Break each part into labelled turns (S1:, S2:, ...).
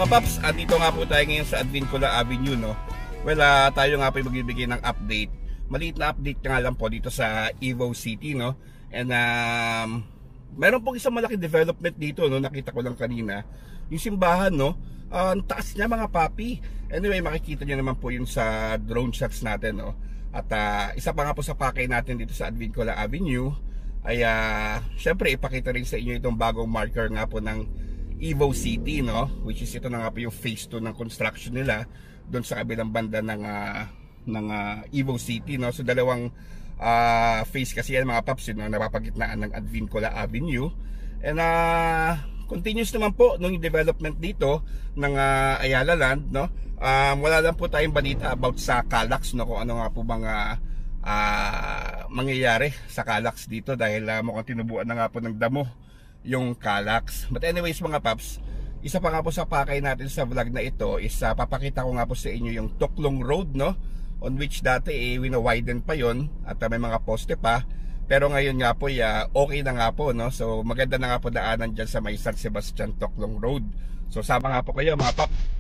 S1: Paps, dito nga po tayo ngayon sa Advincula Avenue, no? Well, tayo nga po magbibigay ng update. Maliit na update nga lang po dito sa Evo City, no? And meron pong isang malaking development dito, no? Nakita ko lang kanina. Yung simbahan, no? Ang taas niya, mga papi. Anyway, makikita niyo naman po yun sa drone shots natin, no? At isa pa nga po sa pakay natin dito sa Advincula Avenue ay syempre ipakita rin sa inyo itong bagong marker nga po ng Evo City, no? Which is ito na nga po yung phase 2 ng construction nila doon sa kabilang banda ng Evo City, no? So dalawang phase kasi yan, mga paps, no? Napapagitnaan ng Advincula Avenue. And continuous naman po nung development dito ng Ayala Land, no? Wala lang po tayong balita about sa Calax, no? Kung ano nga po mga mangyayari sa Calax dito dahil mukhang tinubuan na nga po ng damo yung Calax. But anyways, mga paps, isa pa nga po sa pakay natin sa vlog na ito is papakita ko nga po sa inyo yung Toklong Road, no? On which dati wina-widen pa yon at may mga poste pa, pero ngayon nga po okay na nga po, no? So maganda na nga po daanan dyan sa may San Sebastian Toklong Road. So sama nga po kayo, mga paps.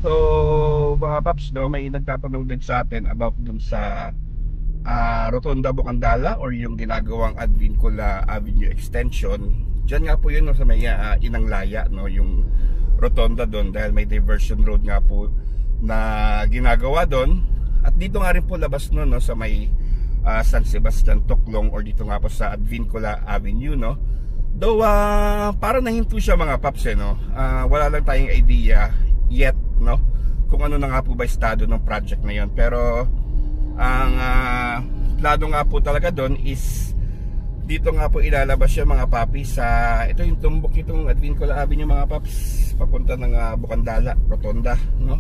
S1: So mga paps, no, may nagtatanong din sa atin about dun sa Rotonda Bocandala or yung ginagawang Advincula Avenue Extension. Diyan nga po yun, no, sa may Inang Laya, no, yung rotonda doon dahil may diversion road nga po na ginagawa doon. At dito nga rin po labas no, no, sa may San Sebastian Toklong or dito nga po sa Advincula Avenue, no. Though parang nahinto siya, mga paps, no. Wala lang tayong idea yet, no, kung ano na nga po ba estado ng project na yon. Pero ang plano nga po talaga doon is dito nga po ilalabas siya, mga papi, sa ito yung tumbok itong Advincula Avenue, mga paps, papunta ng Bocandala Rotonda, no.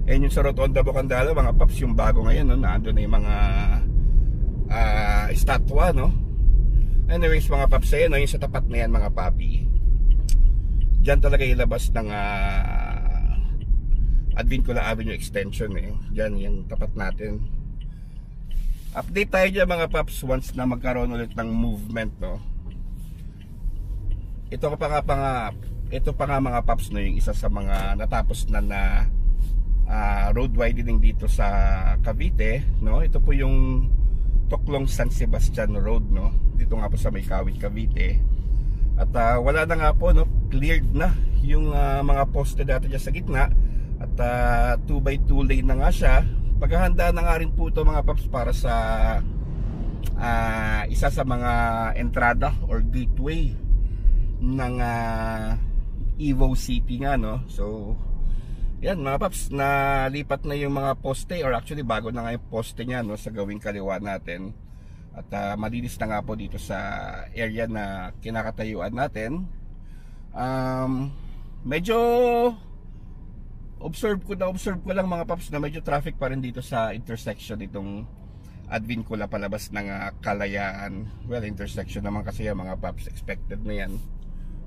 S1: And yung sa Rotonda Bocandala, mga paps, yung bago ngayon, no, naando na yung mga estatwa, no? Anyways mga paps, ayun, no, yung sa tapat na yan mga papi, dyan talaga ilabas ng Advincula Avenue Extension dyan yung tapat natin. Update tayo dyan mga paps once na magkaroon ulit ng movement, no? Ito pa nga mga paps, no, yung isa sa mga natapos na road widening dito sa Cavite, no? Ito po yung Toclong San Sebastian Road, no? Dito nga po sa may Kawit, Cavite. At wala na nga po, no? Cleared na yung mga poste dati dyan sa gitna. At 2x2 lane na nga siya. Paghahanda na nga rin po ito mga paps para sa isa sa mga entrada or gateway ng Evo City nga, no? So yan mga paps, nalipat na yung mga poste, or actually bago na nga yung poste nya, no, sa gawing kaliwa natin. At malinis na nga po dito sa area na kinakatayuan natin. Medyo observe ko lang mga paps na medyo traffic pa rin dito sa intersection itong Advincula palabas ng Kalayaan. Well, intersection naman kasi yan mga paps, expected na yan.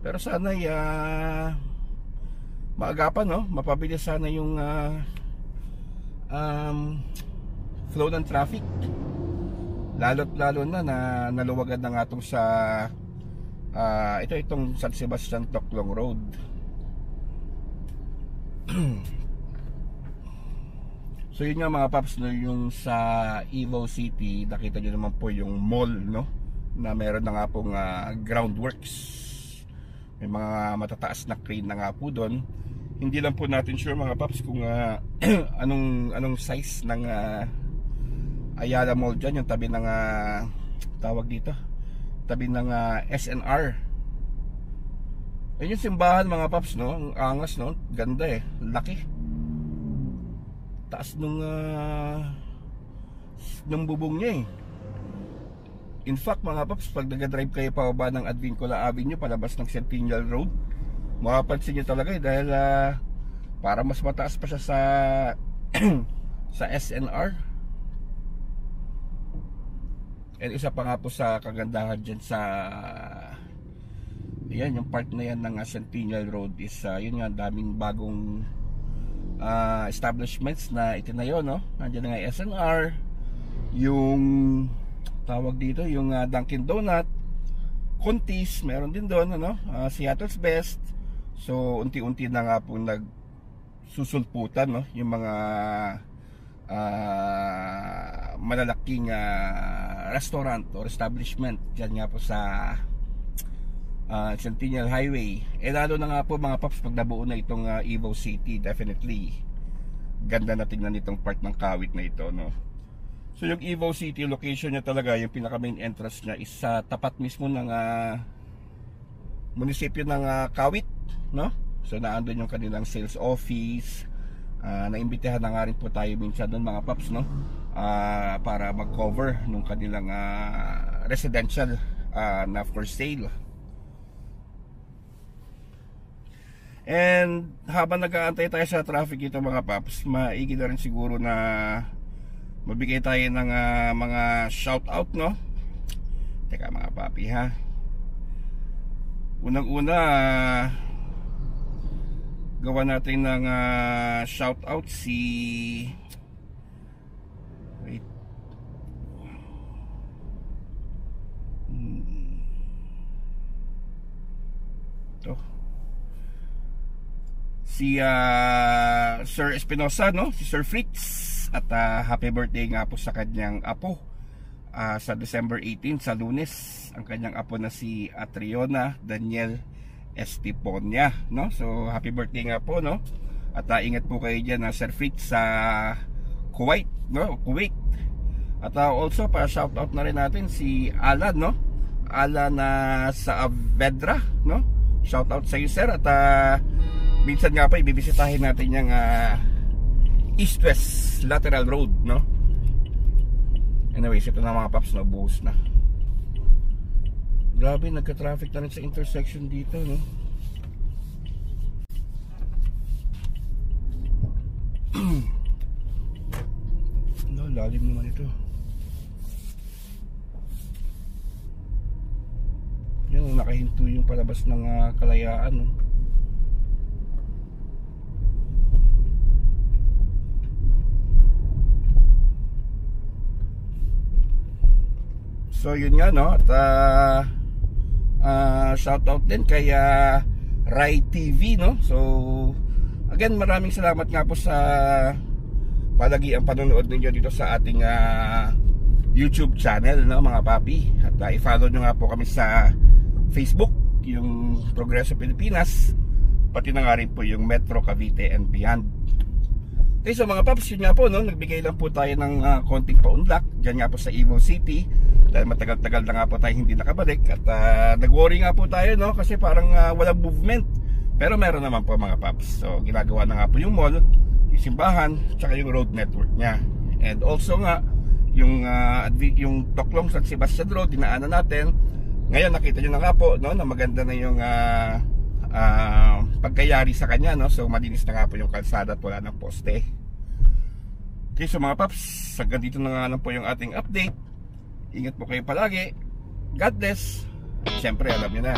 S1: Pero sana maagapan, no? Mapabilis sana yung flow ng traffic. Lalo na naluwagan na nga itong sa itong San Sebastian Toclong Road. So yun nga mga paps, no, yung sa Evo City, nakita nyo naman po yung mall, no, na meron na nga pong groundworks. May mga matataas na crane na nga po doon. Hindi lang po natin sure mga paps kung anong size ng Ayala Mall dyan, yung tabi ng tawag dito, tabi ng SNR. Ayun yung simbahan mga paps, no? Ang angas, no? Ganda laki. Taas nung bubong niya In fact mga paps, pag nag-drive kayo pababa ng Advincula Avenue palabas ng Centennial Road, mapapansin nyo talaga dahil para mas mataas pa siya sa sa SNR. And isa pa nga po sa kagandahan dyan sa yan, yung part na yan ng Centennial Road is yun nga, daming bagong establishments na itinayo, no? Nandiyan na nga SNR, yung tawag dito, yung Dunkin Donut, Contis, meron din doon, ano? Seattle's Best. So unti-unti na nga po nagsusulputan, no, yung mga malalaking restaurant or establishment dyan nga po sa Centennial Highway. Lalo na nga po mga paps, pag nabuo na itong Evo City, definitely ganda na tingnan itong part ng Kawit na ito, no? So yung Evo City location niya talaga, yung pinaka main entrance niya is sa tapat mismo ng munisipyo ng Kawit, no? So naandun yung kanilang sales office. Naimbitahan na nga rin po tayo minsan doon mga paps, no? Para mag-cover nung kanilang residential na for sale. And habang nag-aantay tayo sa traffic ito mga paps, maigi na rin siguro na magbigay tayo ng mga shoutout, no? Teka mga papi ha. Unang-una, gawa natin ng shoutout si wait si Sir Espinosa, no? Si Sir Fritz. At happy birthday nga po sa kanyang apo sa December 18 sa Lunes, ang kanyang apo na si Atriona Daniel Estiponia, no? So happy birthday nga po, no? At ingat po kayo dyan Sir Fritz sa Kuwait, no? Kuwait. At also pa shoutout na rin natin si Alan, no? Alan sa Avedra, no? Shoutout sa iyo sir. At minsan nga pa ibibisitahin natin yung East-West Lateral Road, no? Anyways, ito na mga paps, no? Buhos na. Grabe, nagka-traffic na rin sa intersection dito, no? No, lalim naman ito. Yun, nakahinto yung palabas ng Kalayaan, no? So yun nga, no? At shoutout din kay Rai TV, no? So again, maraming salamat nga po sa palagi ang panonood ninyo dito sa ating YouTube channel, no, mga papi. At i-follow nyo nga po kami sa Facebook, yung Progreso Pilipinas, pati na nga rin po yung Metro Cavite and beyond. Okay, so mga paps, yun nga po, no, nagbigay lang po tayo ng konting paunlak dyan nga po sa Evo City, dahil matagal-tagal na nga po tayo hindi nakabalik. At nag-worry nga po tayo, no, kasi parang walang movement, pero meron naman po mga paps. So ginagawa na nga po yung mall, yung simbahan, tsaka yung road network nya. And also nga yung Toklong San Sebastian Road, dinaanan natin. Ngayon nakita nyo na nga po, no, na maganda na yung pagkayari sa kanya, no? So malinis na nga po yung kalsada at wala ng poste. Okay, so mga paps, hanggang dito na nga lang po yung ating update. Ingat po kayo palagi. God bless. Siyempre alam nyo na,